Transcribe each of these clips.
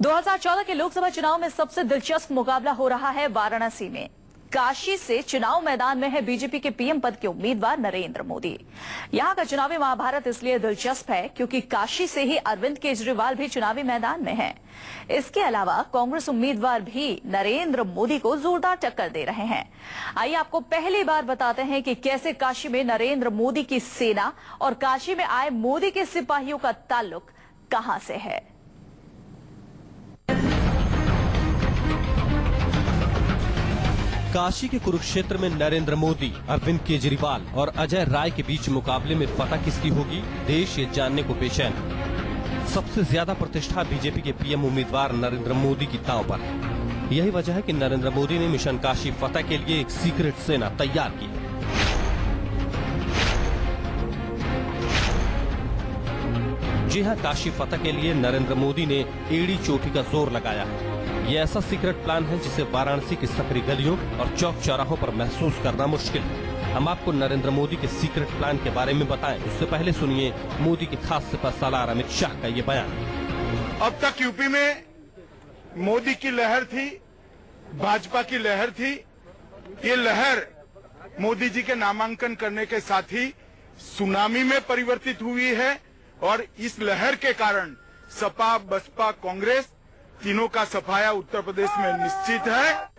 2014 के लोकसभा चुनाव में सबसे दिलचस्प मुकाबला हो रहा है वाराणसी में। काशी से चुनाव मैदान में है बीजेपी के पीएम पद के उम्मीदवार नरेंद्र मोदी। यहां का चुनावी महाभारत इसलिए दिलचस्प है क्योंकि काशी से ही अरविंद केजरीवाल भी चुनावी मैदान में हैं। इसके अलावा कांग्रेस उम्मीदवार भी नरेंद्र मोदी को जोरदार टक्कर दे रहे हैं। आइए आपको पहली बार बताते हैं कि कैसे काशी में नरेंद्र मोदी की सेना और काशी में आए मोदी के सिपाहियों का ताल्लुक कहां से है। काशी के कुरुक्षेत्र में नरेंद्र मोदी, अरविंद केजरीवाल और अजय राय के बीच मुकाबले में फतह किसकी होगी, देश ये जानने को बेचैन है। सबसे ज्यादा प्रतिष्ठा बीजेपी के पीएम उम्मीदवार नरेंद्र मोदी की दांव पर है। यही वजह है कि नरेंद्र मोदी ने मिशन काशी फतह के लिए एक सीक्रेट सेना तैयार की है। जी हां, काशी फतह के लिए नरेंद्र मोदी ने एड़ी चोटी का जोर लगाया है। ये ऐसा सीक्रेट प्लान है जिसे वाराणसी की सकरी गलियों और चौक चौराहों पर महसूस करना मुश्किल है। हम आपको नरेंद्र मोदी के सीक्रेट प्लान के बारे में बताएं, उससे पहले सुनिए मोदी के खास सिपहसालार अमित शाह का ये बयान। अब तक यूपी में मोदी की लहर थी, भाजपा की लहर थी। ये लहर मोदी जी के नामांकन करने के साथ ही सुनामी में परिवर्तित हुई है और इस लहर के कारण सपा, बसपा, कांग्रेस तीनों का सफाया उत्तर प्रदेश में निश्चित है।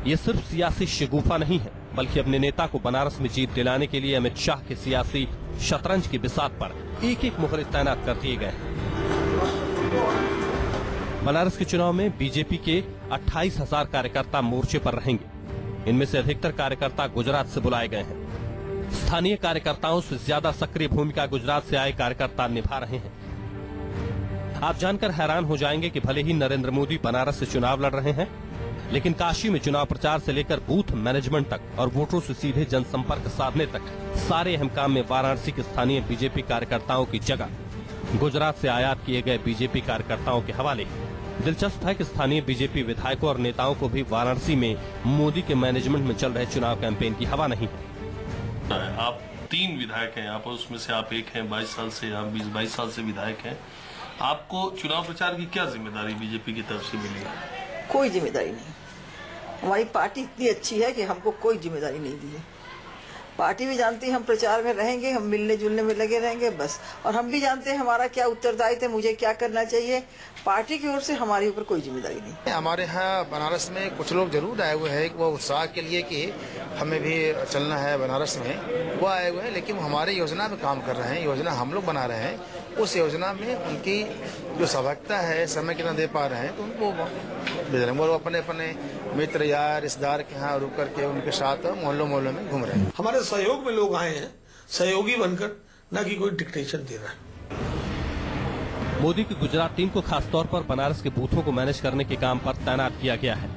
ये सिर्फ सियासी शगुफा नहीं है, बल्कि अपने नेता को बनारस में जीत दिलाने के लिए अमित शाह के सियासी शतरंज की बिसात पर एक एक मुखरिज तैनात कर दिए गए हैं। बनारस के चुनाव में बीजेपी के 28,000 कार्यकर्ता मोर्चे पर रहेंगे। इनमें से अधिकतर कार्यकर्ता गुजरात से बुलाए गए हैं। स्थानीय कार्यकर्ताओं से ज्यादा सक्रिय भूमिका गुजरात से आए कार्यकर्ता निभा रहे हैं। आप जानकर हैरान हो जाएंगे कि भले ही नरेंद्र मोदी बनारस से चुनाव लड़ रहे हैं, लेकिन काशी में चुनाव प्रचार से लेकर बूथ मैनेजमेंट तक और वोटरों से सीधे जनसंपर्क साधने तक सारे अहम काम में वाराणसी के स्थानीय बीजेपी कार्यकर्ताओं की जगह गुजरात से आयात किए गए बीजेपी कार्यकर्ताओं के हवाले। दिलचस्प है कि स्थानीय बीजेपी विधायकों और नेताओं को भी वाराणसी में मोदी के मैनेजमेंट में चल रहे चुनाव कैंपेन की हवा नहीं है। आप 3 विधायक हैं यहाँ पर, उसमें से आप एक हैं 22 साल से, आप 20-22 साल से विधायक हैं। आपको चुनाव प्रचार की क्या जिम्मेदारी बीजेपी की तरफ से मिली है? कोई जिम्मेदारी नहीं। हमारी पार्टी इतनी अच्छी है कि हमको कोई जिम्मेदारी नहीं दी है। पार्टी भी जानती है हम प्रचार में रहेंगे, हम मिलने जुलने में लगे रहेंगे बस। और हम भी जानते हैं हमारा क्या उत्तरदायित्व है, मुझे क्या करना चाहिए। पार्टी की ओर से हमारे ऊपर कोई जिम्मेदारी नहीं। हमारे यहाँ बनारस में कुछ लोग जरूर आए हुए हैं, वो उत्साह के लिए कि हमें भी चलना है बनारस में, वो आए हुए हैं। लेकिन वो हमारे योजना में काम कर रहे हैं, योजना हम लोग बना रहे हैं। उस योजना में उनकी जो सहभागिता है, समय कितना दे पा रहे हैं तो उनको वो अपने अपने मित्र यार रिश्तेदार के यहाँ रुक करके उनके साथ मोहल्लों मोहल्लों में घूम रहे हैं। हमारे सहयोग में लोग आए हैं, सहयोगी बनकर, न कि कोई डिक्टेशन दे रहा है। मोदी की गुजरात टीम को खासतौर पर बनारस के बूथों को मैनेज करने के काम पर तैनात किया गया है।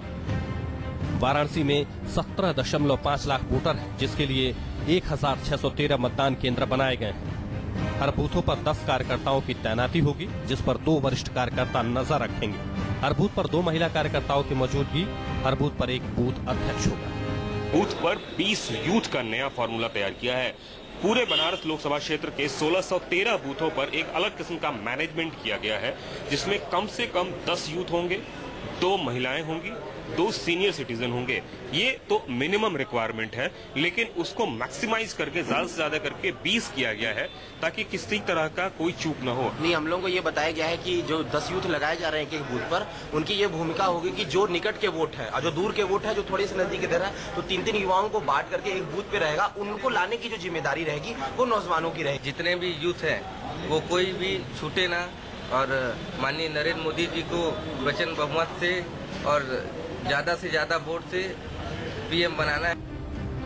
वाराणसी में 17.5 लाख वोटर हैं, जिसके लिए 1,613 मतदान केंद्र बनाए गए हैं। हर बूथों पर 10 कार्यकर्ताओं की तैनाती होगी, जिस पर 2 वरिष्ठ कार्यकर्ता नजर रखेंगे। हर बूथ पर 2 महिला कार्यकर्ताओं की मौजूदगी, हर बूथ पर एक बूथ अध्यक्ष होगा। बूथ पर 20 यूथ का नया फॉर्मूला तैयार किया है। पूरे बनारस लोकसभा क्षेत्र के 1613 बूथों पर एक अलग किस्म का मैनेजमेंट किया गया है, जिसमें कम से कम 10 यूथ होंगे, 2 महिलाएं होंगी, 2 सीनियर सिटीजन होंगे। ये तो मिनिमम रिक्वायरमेंट है, लेकिन उसको मैक्सिमाइज करके ज्यादा से ज्यादा करके 20 किया गया है, ताकि किसी तरह का कोई चूक न हो। नहीं, हम लोगों को ये बताया गया है कि जो 10 यूथ लगाए जा रहे हैं एक बूथ पर, उनकी ये भूमिका होगी कि जो निकट के वोट है और जो दूर के वोट है, जो थोड़े से नजदीक इधर है, तो 3-3 युवाओं को बांट करके एक बूथ पे रहेगा। उनको लाने की जो जिम्मेदारी रहेगी वो नौजवानों की रहेगी। जितने भी यूथ है वो कोई भी छूटे ना, और माननीय नरेंद्र मोदी जी को वचन बहुमत से और ज्यादा से ज्यादा वोट से पीएम बनाना है।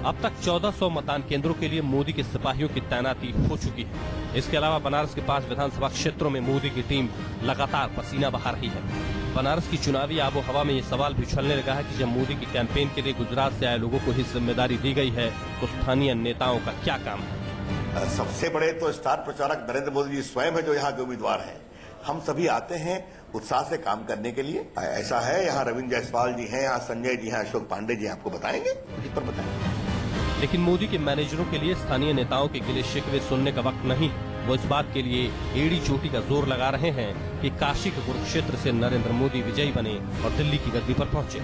अब तक 1400 मतदान केंद्रों के लिए मोदी के सिपाहियों की तैनाती हो चुकी है। इसके अलावा बनारस के 5 विधानसभा क्षेत्रों में मोदी की टीम लगातार पसीना बहा रही है। बनारस की चुनावी आबो हवा में ये सवाल भी उछलने लगा है कि जब मोदी की कैंपेन के लिए गुजरात से आए लोगों को ही जिम्मेदारी दी गई है, तो स्थानीय नेताओं का क्या काम है। सबसे बड़े तो स्टार प्रचारक नरेंद्र मोदी जी स्वयं है, जो यहाँ के उम्मीदवार हैं। हम सभी आते हैं उत्साह से काम करने के लिए। ऐसा है, यहाँ रविंद्र जायसवाल जी हैं, यहाँ संजय जी हैं, अशोक पांडे जी आपको बताएंगे, इस पर बताएंगे। लेकिन मोदी के मैनेजरों के लिए स्थानीय नेताओं के गिले शिकवे सुनने का वक्त नहीं। वो इस बात के लिए एड़ी चोटी का जोर लगा रहे हैं कि काशी के कुरुक्षेत्र से नरेंद्र मोदी विजयी बने और दिल्ली की गद्दी पर पहुंचे।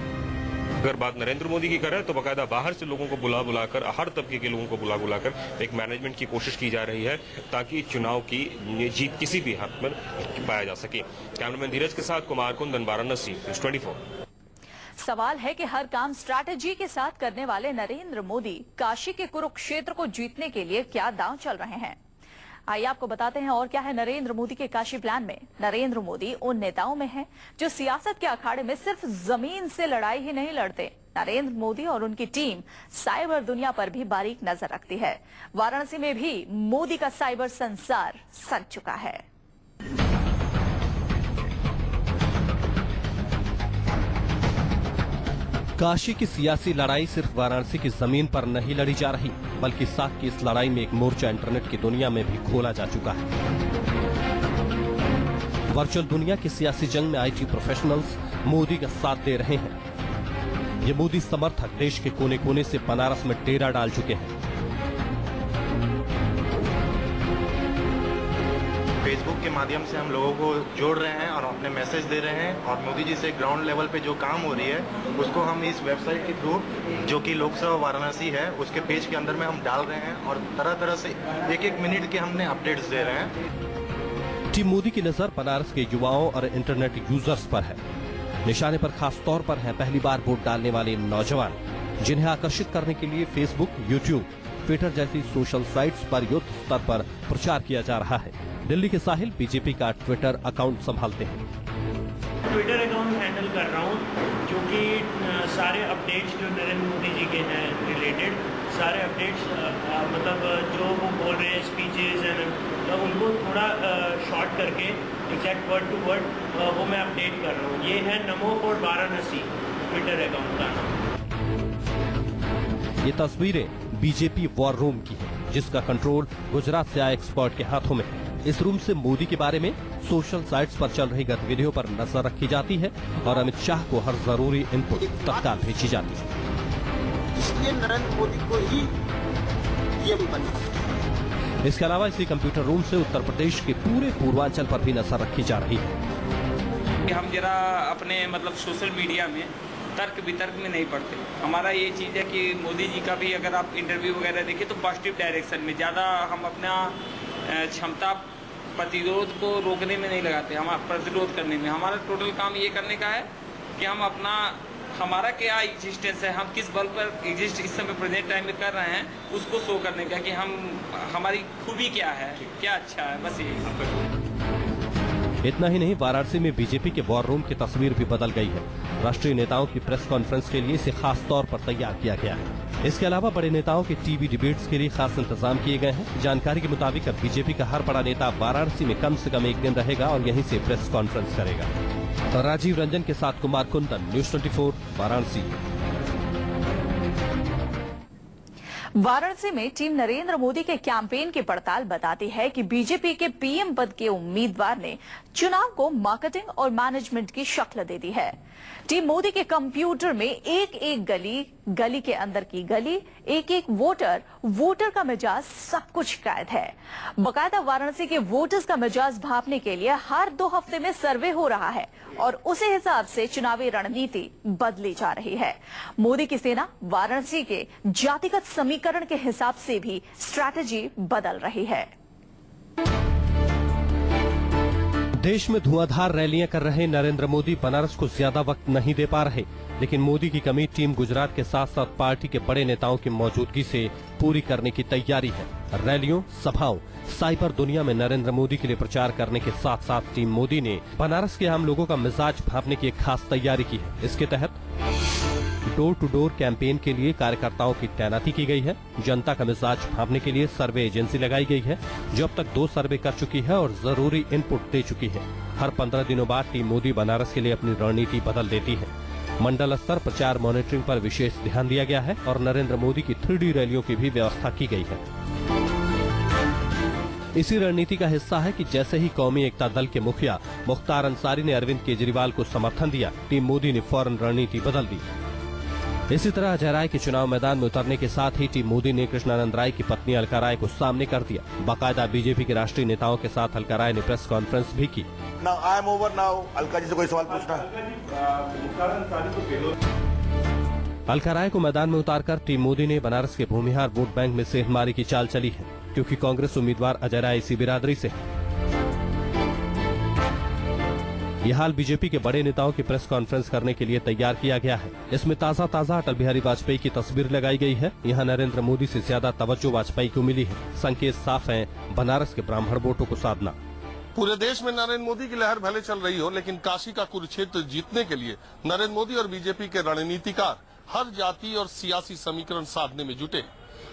अगर बात नरेंद्र मोदी की करें तो बाकायदा बाहर से लोगों को बुलाकर, हर तबके के लोगों को बुलाकर एक मैनेजमेंट की कोशिश की जा रही है ताकि चुनाव की जीत किसी भी हाथ में पाया जा सके। कैमरामैन धीरज के साथ कुमार कुंदन, वाराणसी, न्यूज़ 24। सवाल है कि हर काम स्ट्रैटेजी के साथ करने वाले नरेंद्र मोदी काशी के कुरुक्षेत्र को जीतने के लिए क्या दांव चल रहे हैं। आइए आपको बताते हैं और क्या है नरेंद्र मोदी के काशी प्लान में। नरेंद्र मोदी उन नेताओं में हैं जो सियासत के अखाड़े में सिर्फ जमीन से लड़ाई ही नहीं लड़ते। नरेंद्र मोदी और उनकी टीम साइबर दुनिया पर भी बारीक नजर रखती है। वाराणसी में भी मोदी का साइबर संसार सज चुका है। काशी की सियासी लड़ाई सिर्फ वाराणसी की जमीन पर नहीं लड़ी जा रही, बल्कि साथ की इस लड़ाई में एक मोर्चा इंटरनेट की दुनिया में भी खोला जा चुका है। वर्चुअल दुनिया की सियासी जंग में आईटी प्रोफेशनल्स मोदी का साथ दे रहे हैं। ये मोदी समर्थक देश के कोने कोने से बनारस में डेरा डाल चुके हैं। फेसबुक के माध्यम से हम लोगों को जोड़ रहे हैं और अपने मैसेज दे रहे हैं और मोदी जी से ग्राउंड लेवल पे जो काम हो रही है उसको हम इस वेबसाइट के थ्रू, जो कि लोकसभा वाराणसी है, उसके पेज के अंदर में हम डाल रहे हैं और तरह तरह से एक मिनट के हमने अपडेट्स दे रहे हैं। टीम मोदी की नजर बनारस के युवाओं और इंटरनेट यूजर्स पर है। निशाने पर खास तौर पर हैं पहली बार वोट डालने वाले नौजवान, जिन्हें आकर्षित करने के लिए फेसबुक, यूट्यूब, ट्विटर जैसी सोशल साइट्स पर युद्ध स्तर पर प्रचार किया जा रहा है। दिल्ली के साहिल बीजेपी का ट्विटर अकाउंट संभालते हैं। ट्विटर अकाउंट हैंडल कर रहा हूँ, जो कि सारे अपडेट्स जो नरेंद्र मोदी जी के हैं रिलेटेड, सारे अपडेट्स मतलब जो वो बोल रहे हैं स्पीचेस एंड तो उनको थोड़ा शॉर्ट करके एग्जैक्ट वर्ड टू वर्ड वो मैं अपडेट कर रहा हूँ। ये है नमो फॉर वाराणसी ट्विटर अकाउंट का नाम। ये तस्वीरें बीजेपी वॉर रूम की है, जिसका कंट्रोल गुजरात से आए एक्सपर्ट के हाथों में है। इस रूम से मोदी के बारे में सोशल साइट्स पर चल रही गतिविधियों पर नजर रखी जाती है और अमित शाह को हर जरूरी इनपुट तत्काल भेजी जाती है। इसलिए नरेंद्र मोदी को ही पीएम बनना। इसके अलावा इसी कंप्यूटर रूम से उत्तर प्रदेश के पूरे पूर्वांचल पर भी नजर रखी जा रही है। हम जरा अपने मतलब सोशल मीडिया में तर्क वितर्क में नहीं पड़ते। हमारा ये चीज़ है कि मोदी जी का भी अगर आप इंटरव्यू वगैरह देखिए तो पॉजिटिव डायरेक्शन में ज़्यादा हम अपना क्षमता प्रतिरोध को रोकने में नहीं लगाते, हम प्रतिरोध करने में। हमारा टोटल काम ये करने का है कि हम अपना हमारा क्या एग्जिस्टेंस है, हम किस बल पर एग्जिस्ट इस समय प्रेजेंट टाइम में कर रहे हैं, उसको शो करने का कि हम हमारी खूबी क्या है, क्या अच्छा है, बस यही। इतना ही नहीं, वाराणसी में बीजेपी के वॉर रूम की तस्वीर भी बदल गई है। राष्ट्रीय नेताओं की प्रेस कॉन्फ्रेंस के लिए इसे खास तौर पर तैयार किया गया है। इसके अलावा बड़े नेताओं के टीवी डिबेट्स के लिए खास इंतजाम किए गए हैं। जानकारी के मुताबिक अब बीजेपी का हर बड़ा नेता वाराणसी में कम से कम एक दिन रहेगा और यहीं से प्रेस कॉन्फ्रेंस करेगा। राजीव रंजन के साथ कुमार कुंदन, न्यूज़ 24, वाराणसी। वाराणसी में टीम नरेंद्र मोदी के कैंपेन की पड़ताल बताती है कि बीजेपी के पीएम पद के उम्मीदवार ने चुनाव को मार्केटिंग और मैनेजमेंट की शक्ल दे दी है। टीम मोदी के कंप्यूटर में एक एक गली, गली के अंदर की गली, एक एक वोटर, वोटर का मिजाज, सब कुछ कैद है। बकायदा वाराणसी के वोटर्स का मिजाज भापने के लिए हर 2 हफ्ते में सर्वे हो रहा है और उसी हिसाब से चुनावी रणनीति बदली जा रही है। मोदी की सेना वाराणसी के जातिगत समीकरण के हिसाब से भी स्ट्रैटेजी बदल रही है। देश में धुआंधार रैलियां कर रहे नरेंद्र मोदी बनारस को ज्यादा वक्त नहीं दे पा रहे, लेकिन मोदी की कमी टीम गुजरात के साथ साथ पार्टी के बड़े नेताओं की मौजूदगी से पूरी करने की तैयारी है। रैलियों, सभाओं, साइबर दुनिया में नरेंद्र मोदी के लिए प्रचार करने के साथ साथ टीम मोदी ने बनारस के आम लोगों का मिजाज भांपने की एक खास तैयारी की है। इसके तहत डोर टू डोर कैंपेन के लिए कार्यकर्ताओं की तैनाती की गई है। जनता का मिजाज भांपने के लिए सर्वे एजेंसी लगाई गई है, जो अब तक 2 सर्वे कर चुकी है और जरूरी इनपुट दे चुकी है। हर 15 दिनों बाद टीम मोदी बनारस के लिए अपनी रणनीति बदल देती है। मंडल स्तर प्रचार मॉनिटरिंग पर विशेष ध्यान दिया गया है और नरेंद्र मोदी की 3D रैलियों की भी व्यवस्था की गई है। इसी रणनीति का हिस्सा है कि जैसे ही कौमी एकता दल के मुखिया मुख्तार अंसारी ने अरविंद केजरीवाल को समर्थन दिया, टीम मोदी ने फौरन रणनीति बदल दी। इसी तरह अजय राय के चुनाव मैदान में उतरने के साथ ही टीम मोदी ने कृष्णानंद राय की पत्नी अलका राय को सामने कर दिया। बाकायदा बीजेपी के राष्ट्रीय नेताओं के साथ अलका राय ने प्रेस कॉन्फ्रेंस भी की। Now I am over now. Alka ji से कोई सवाल पूछना है? अलका राय को मैदान में उतारकर टीम मोदी ने बनारस के भूमिहार वोट बैंक में सेंधमारी की चाल चली है, क्योंकि कांग्रेस उम्मीदवार अजय राय इसी बिरादरी से है। यह हाल बीजेपी के बड़े नेताओं की प्रेस कॉन्फ्रेंस करने के लिए तैयार किया गया है। इसमें ताजा अटल बिहारी वाजपेयी की तस्वीर लगाई गई है। यहाँ नरेंद्र मोदी से ज्यादा तवज्जो वाजपेयी को मिली है। संकेत साफ है बनारस के ब्राह्मण वोटों को साधना। पूरे देश में नरेंद्र मोदी की लहर भले चल रही हो, लेकिन काशी का कुरुक्षेत्र जीतने के लिए नरेंद्र मोदी और बीजेपी के रणनीतिकार हर जाति और सियासी समीकरण साधने में जुटे।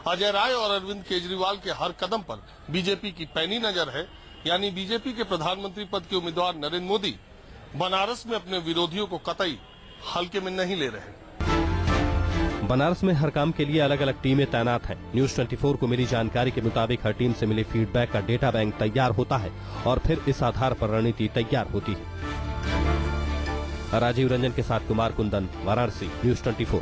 अजय राय और अरविंद केजरीवाल के हर कदम पर बीजेपी की पैनी नजर है। यानी बीजेपी के प्रधानमंत्री पद के उम्मीदवार नरेंद्र मोदी बनारस में अपने विरोधियों को कतई हल्के में नहीं ले रहे। बनारस में हर काम के लिए अलग अलग टीमें तैनात हैं। न्यूज 24 को मिली जानकारी के मुताबिक हर टीम से मिले फीडबैक का डेटा बैंक तैयार होता है और फिर इस आधार पर रणनीति तैयार होती है। राजीव रंजन के साथ कुमार कुंदन, वाराणसी, न्यूज 24।